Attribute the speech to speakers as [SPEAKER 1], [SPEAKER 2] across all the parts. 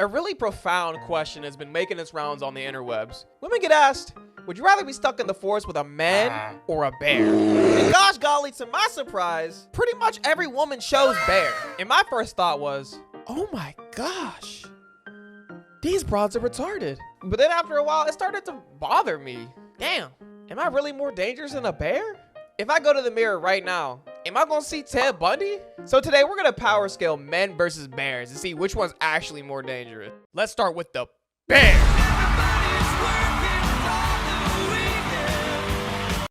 [SPEAKER 1] A really profound question has been making its rounds on the interwebs. Women get asked, would you rather be stuck in the forest with a man or a bear? And gosh golly, to my surprise, pretty much every woman chose bear. And my first thought was, oh my gosh, these broads are retarded. But then after a while, it started to bother me. Damn, am I really more dangerous than a bear? If I go to the mirror right now, am I gonna see Ted Bundy? So today we're gonna power scale men versus bears and see which one's actually more dangerous. Let's start with the bear.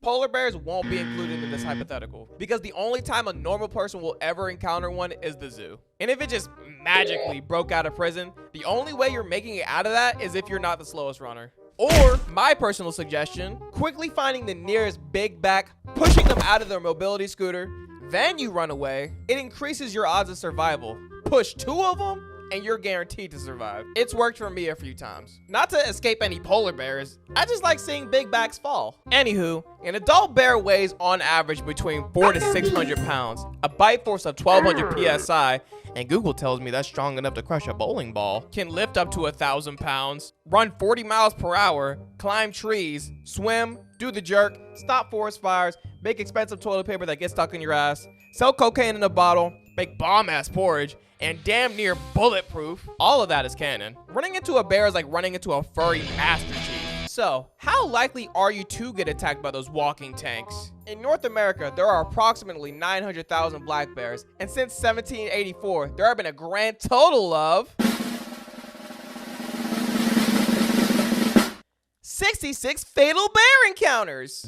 [SPEAKER 1] Polar bears won't be included in this hypothetical because the only time a normal person will ever encounter one is the zoo. And if it just magically broke out of prison, the only way you're making it out of that is if you're not the slowest runner. Or, my personal suggestion, quickly finding the nearest big back, pushing them out of their mobility scooter, then you run away. It increases your odds of survival. Push 2 of them, and you're guaranteed to survive. It's worked for me a few times. Not to escape any polar bears, I just like seeing big backs fall. Anywho, an adult bear weighs on average between 400 to 600 pounds, a bite force of 1200 psi, and Google tells me that's strong enough to crush a bowling ball, can lift up to 1,000 pounds, run 40 miles per hour, climb trees, swim, do the jerk, stop forest fires, make expensive toilet paper that gets stuck in your ass, sell cocaine in a bottle, make bomb-ass porridge, and damn near bulletproof. All of that is canon. Running into a bear is like running into a furry master chief. So, how likely are you to get attacked by those walking tanks? In North America, there are approximately 900,000 black bears, and since 1784, there have been a grand total of 66 fatal bear encounters.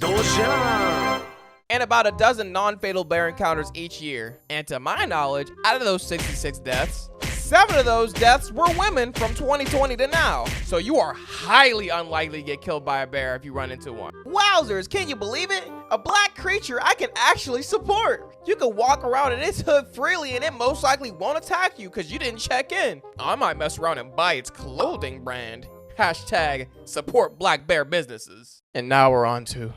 [SPEAKER 1] And about a dozen non-fatal bear encounters each year. And to my knowledge, out of those 66 deaths, 7 of those deaths were women from 2020 to now. So you are highly unlikely to get killed by a bear if you run into one. Wowzers, can you believe it? A black creature I can actually support. You can walk around in its hood freely and it most likely won't attack you because you didn't check in. I might mess around and buy its clothing brand. Hashtag support black bear businesses. And now we're on to...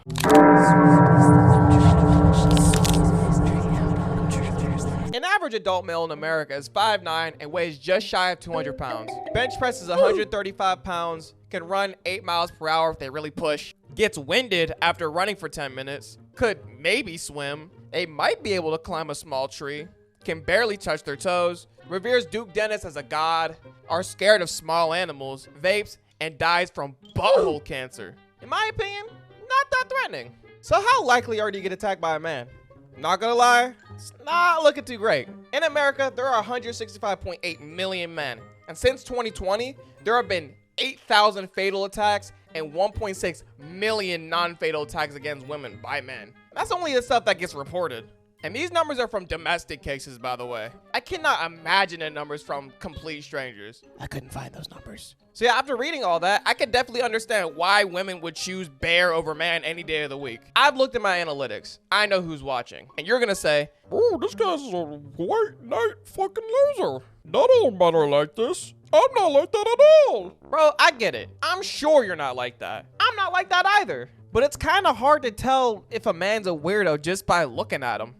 [SPEAKER 1] An average adult male in America is 5'9" and weighs just shy of 200 pounds. Bench presses 135 pounds, can run 8 miles per hour if they really push, gets winded after running for 10 minutes, could maybe swim, they might be able to climb a small tree, can barely touch their toes, reveres Duke Dennis as a god, are scared of small animals, vapes, and dies from butthole cancer. In my opinion, not that threatening. So how likely are you to get attacked by a man? Not gonna lie, it's not looking too great. In America, there are 165.8 million men. And since 2020, there have been 8,000 fatal attacks and 1.6 million non-fatal attacks against women by men. That's only the stuff that gets reported. And these numbers are from domestic cases, by the way. I cannot imagine the numbers from complete strangers. I couldn't find those numbers. So yeah, after reading all that, I could definitely understand why women would choose bear over man any day of the week. I've looked at my analytics. I know who's watching. And you're gonna say, oh, this guy's a white knight fucking loser. Not all men are like this. I'm not like that at all. Bro, I get it. I'm sure you're not like that. I'm not like that either. But it's kind of hard to tell if a man's a weirdo just by looking at him.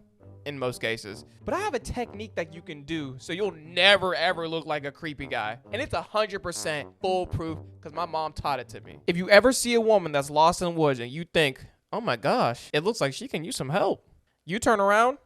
[SPEAKER 1] In most cases. But I have a technique that you can do so you'll never ever look like a creepy guy. And it's 100% foolproof because my mom taught it to me. If you ever see a woman that's lost in the woods and you think, oh my gosh, it looks like she can use some help, you turn around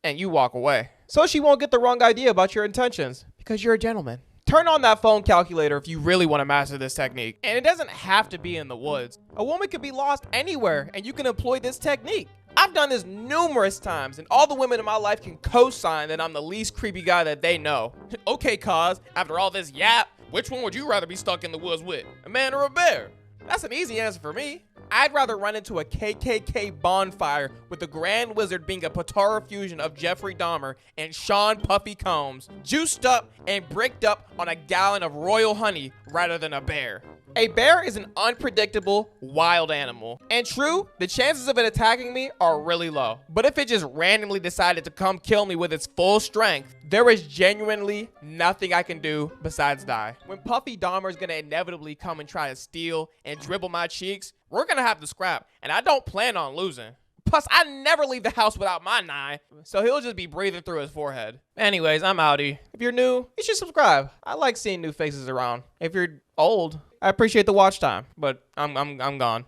[SPEAKER 1] and you walk away. So she won't get the wrong idea about your intentions because you're a gentleman. Turn on that phone calculator if you really want to master this technique. And it doesn't have to be in the woods. A woman could be lost anywhere and you can employ this technique. I've done this numerous times, and all the women in my life can co-sign that I'm the least creepy guy that they know. Okay, Cos, after all this yap, which one would you rather be stuck in the woods with, a man or a bear? That's an easy answer for me. I'd rather run into a KKK bonfire with the Grand Wizard being a Patara fusion of Jeffrey Dahmer and Sean Puffy Combs, juiced up and bricked up on a gallon of royal honey rather than a bear. A bear is an unpredictable, wild animal. And true, the chances of it attacking me are really low. But if it just randomly decided to come kill me with its full strength, there is genuinely nothing I can do besides die. When Puffy Dahmer is gonna inevitably come and try to steal and dribble my cheeks, we're gonna have to scrap, and I don't plan on losing. Plus, I never leave the house without my 9, so he'll just be breathing through his forehead. Anyways, I'm outie. If you're new, you should subscribe. I like seeing new faces around. If you're old, I appreciate the watch time, but I'm gone.